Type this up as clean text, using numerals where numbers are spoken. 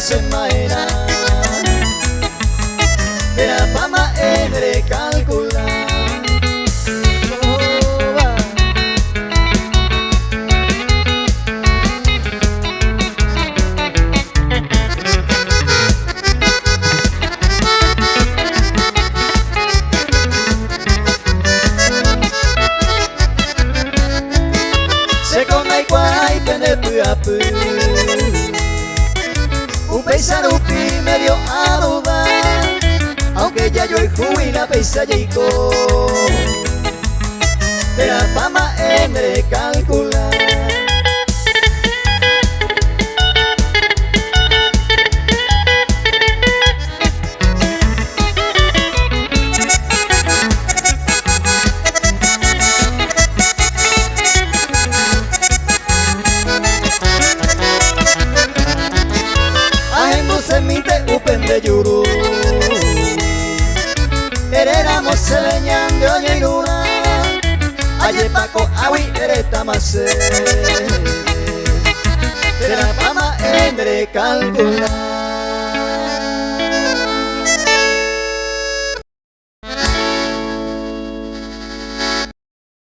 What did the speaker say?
se maera de la fama es recalcular. Se come igual y tiene puapu. Un paisano me dio a dudar, aunque ya yo el jubila peisa llegó de la fama en recalcular. Semite upende yuru ereramos seleñando oñeiruna aye paco awi eretamase de la fama en recalcular.